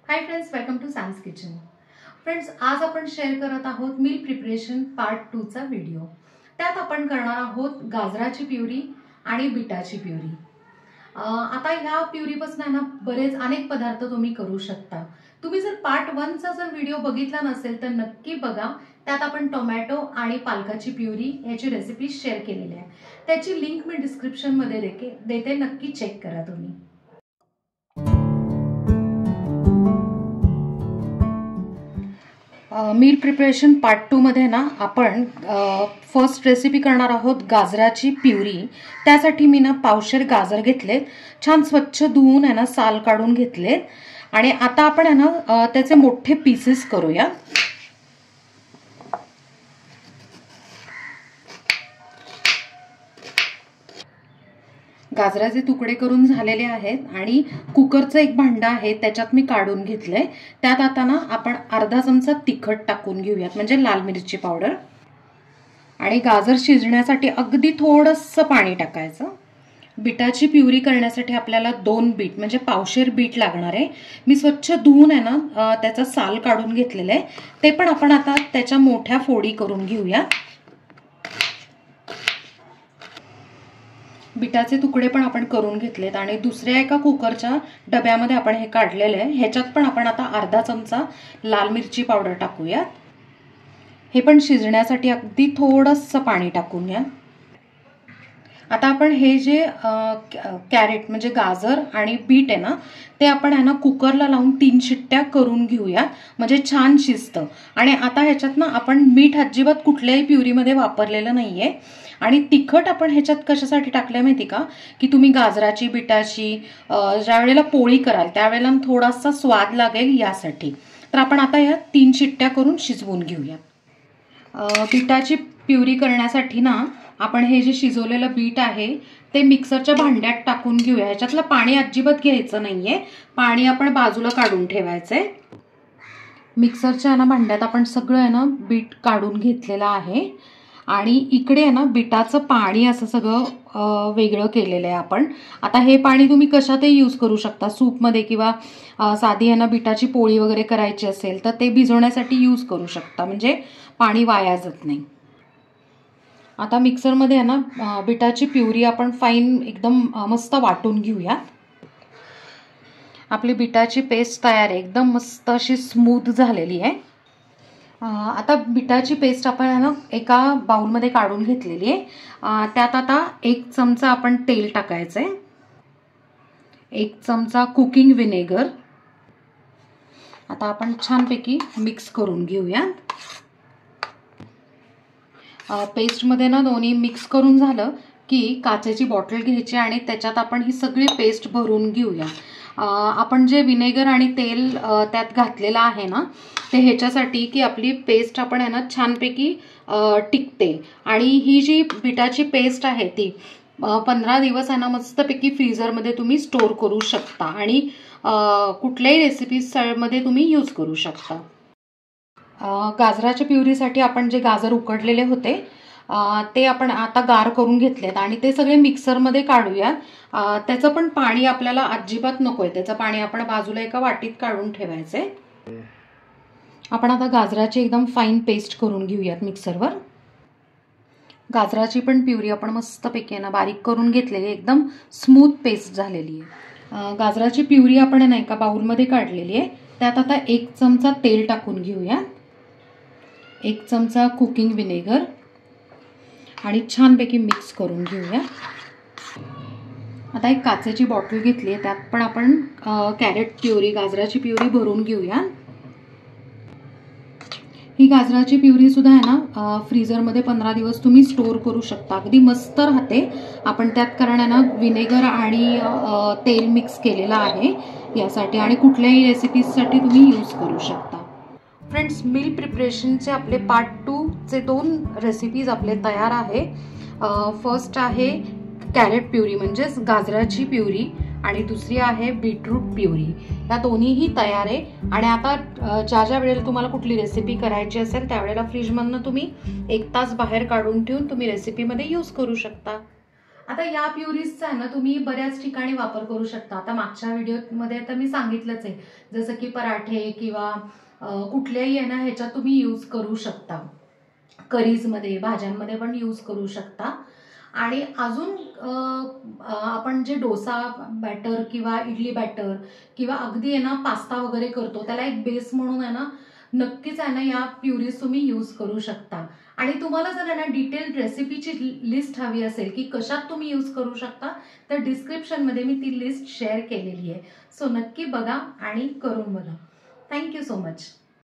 High friends, welcome to Sam's kitchen. Friends, आज आपण share करत आहोत मील प्रिपरेशन पार्ट 2 चा व्हिडिओ. त्यात आपण करणार आहोत गाजराची प्युरी आणि बीटाची प्युरी. आता ह्या प्युरीपासून ना बरेच अनेक पदार्थ तुम्ही करू शकता. तुम्ही जर पार्ट 1 चा जर व्हिडिओ बघितला नसेल तर नक्की बघा. त्यात आपण टोमॅटो आणि पालकाची प्युरी याची रेसिपी शेअर केलेली आहे. त्याची लिंक मी डिस्क्रिप्शन मध्ये देते, नक्की चेक करा तुम्ही. मील प्रिपरेशन पार्ट 2 मध्ये ना आपण फर्स्ट रेसिपी करणार आहोत गाजराची प्युरी. त्यासाठी मी ना पावशेर गाजर घेतलेत, छान स्वच्छ धुवून आहे ना साल काढून घेतलेत. आणि आता आपण आहे ना त्याचे मोठे पीसेस करूया. गाजराचे तुकडे करून झालेले आहेत आणि कुकरचं एक भांडं आहे त्याच्यात मी काढून घेतलंय. त्यात आता ना आपण अर्धा चमचा तिखट टाकून घेऊयात, म्हणजे लाल मिरची पावडर. आणि गाजर शिजण्यासाठी अगदी थोडंसं पाणी टाकायचं. बीटाची प्युरी करण्यासाठी आपल्याला 2 बीट म्हणजे पावशेर बीट लागणार आहे. मी स्वच्छ धुवून आहे ना त्याचा साल काढून घेतलेला आहे. ते पण आपण आता त्याच्या मोठ्या फोडी करून घेऊया. बीटाचे तुकडे पण आपण करून घेतलेत आणि दुसऱ्या एका कुकरच्या डब्यामध्ये आपण हे काढलेले आहे. ह्याच्यात पण आपण आता अर्धा चमचा लाल मिरची पावडर टाकूयात. हे पण शिजण्यासाठी अगदी थोडंसं पाणी टाकूया. आता आपण हे जे कॅरेट म्हणजे गाजर आणि बीट आहे ना ते आपण आहे ना कुकरला लावून 3 शिट्ट्या करून घेऊया, म्हणजे छान शिजतं. आणि आता ह्याच्यात ना आपण मीठ अजिबात कुठल्याही प्युरीमध्ये वापरलेलं नाहीये. आणि तिखट आपण ह्याच्यात कशासाठी टाकलंय माहिती का, की तुम्ही गाजराची बीटाची ज्या वेळेला पोळी कराल त्यावेळेला थोडासा स्वाद लागेल यासाठी. तर आपण आता या 3 शिट्ट्या करून शिजवून घेऊया. बीटाची प्युरी करण्यासाठी ना आपण हे जे शिजवलेलं बीट आहे ते मिक्सरच्या भांड्यात टाकून घेऊया. ह्याच्यातलं पाणी अजिबात घ्यायचं नाहीये, पाणी आपण बाजूला काढून ठेवायचंय. मिक्सरच्या ना भांड्यात आपण सगळं आहे ना बीट काढून घेतलेलं आहे. आणि इकडे आहे ना बिटाचं पाणी असं सगळं वेगळं केलेलं आहे आपण. आता हे पाणी तुम्ही कशातही यूज करू शकता, सूपमध्ये किंवा साधी आहे ना बिटाची पोळी वगैरे करायची असेल तर ते भिजवण्यासाठी यूज करू शकता, म्हणजे पाणी वाया जात नाही. आता मिक्सरमध्ये आहे ना बिटाची प्युरी आपण फाईन एकदम मस्त वाटून घेऊया. आपली बिटाची पेस्ट तयार आहे, एकदम मस्त अशी स्मूथ झालेली आहे. आता बिटाची पेस्ट आपण ना एका बाउलमध्ये काढून घेतलेली आहे. त्यात आता 1 चमचा आपण तेल टाकायचंय, 1 चमचा कुकिंग व्हिनेगर. आता आपण छानपैकी मिक्स करून घेऊया. पेस्टमध्ये ना दोन्ही मिक्स करून झालं की काचेची बॉटल घ्यायची आणि त्याच्यात आपण ही सगळी पेस्ट भरून घेऊया. आपण जे व्हिनेगर आणि तेल त्यात घातलेलं आहे ना ते ह्याच्यासाठी की आपली पेस्ट आपण आहे ना छानपैकी टिकते. आणि ही जी बिटाची पेस्ट आहे ती 15 दिवस आहे ना मस्तपैकी फ्रीजरमध्ये तुम्ही स्टोअर करू शकता आणि कुठल्याही रेसिपीजमध्ये तुम्ही यूज करू शकता. गाजराच्या प्युरीसाठी आपण जे गाजर उकडलेले होते ते आपण आता गार करून घेतलेत आणि ते सगळे मिक्सरमध्ये काढूया. त्याचं पण पाणी आपल्याला अजिबात नकोय, त्याचं पाणी आपण बाजूला एका वाटीत काढून ठेवायचंय. आपण आता गाजराची एकदम फाईन पेस्ट करून घेऊयात मिक्सरवर. गाजराची पण प्युरी आपण मस्तपैकी ना बारीक करून घेतलेली, एकदम स्मूथ पेस्ट झालेली आहे. गाजराची प्युरी आपण ना एका बाउलमध्ये काढलेली आहे. त्यात आता 1 चमचा तेल टाकून घेऊया, 1 चमचा कुकिंग व्हिनेगर आणि छानपैकी मिक्स करून घेऊया. आता एक काचेची बॉटल घेतली आहे, त्यात पण आपण कॅरेट प्युरी गाजराची प्युरी भरून घेऊया. ही गाजराची प्युरी सुद्धा आहे ना फ्रीजरमध्ये 15 दिवस तुम्ही स्टोअर करू शकता, अगदी मस्त राहते. आपण त्यात कारण आहे ना व्हिनेगर आणि तेल मिक्स केलेलं आहे यासाठी, आणि कुठल्याही रेसिपीजसाठी तुम्ही यूज करू शकता. फ्रेंड्स, मील प्रिपरेशनचे आपले पार्ट 2 चे 2 रेसिपीज आपले तयार आहे. फर्स्ट आहे कॅरेट प्युरी म्हणजेच गाजराची प्युरी आणि दुसरी आहे बीटरूट प्युरी. या दोन्हीही तयार आहे. आणि आता ज्या वेळेला तुम्हाला कुठली रेसिपी करायची असेल त्यावेळेला फ्रीजमधनं तुम्ही 1 तास बाहेर काढून ठेवून तुम्ही रेसिपीमध्ये यूज करू शकता. आता या प्युरीजचा आहे ना तुम्ही बऱ्याच ठिकाणी वापर करू शकता. आता मागच्या व्हिडिओमध्ये तर मी सांगितलंच आहे, जसं की पराठे किंवा कुठल्याही आहे ना ह्याच्यात तुम्ही यूज करू शकता. करीजमध्ये, भाज्यांमध्ये पण यूज करू शकता. आणि अजून आपण जे डोसा बॅटर किंवा इडली बॅटर किंवा अगदी आहे ना पास्ता वगैरे करतो, त्याला एक बेस म्हणून आहे ना नक्कीच आहे ना या प्युरीज तुम्ही यूज करू शकता. आणि तुम्हाला जर आहे ना डिटेल रेसिपीची लिस्ट हवी असेल की कशात तुम्ही यूज करू शकता, तर डिस्क्रिप्शनमध्ये मी ती लिस्ट शेअर केलेली आहे. सो नक्की बघा आणि करून बघा. Thank you so much.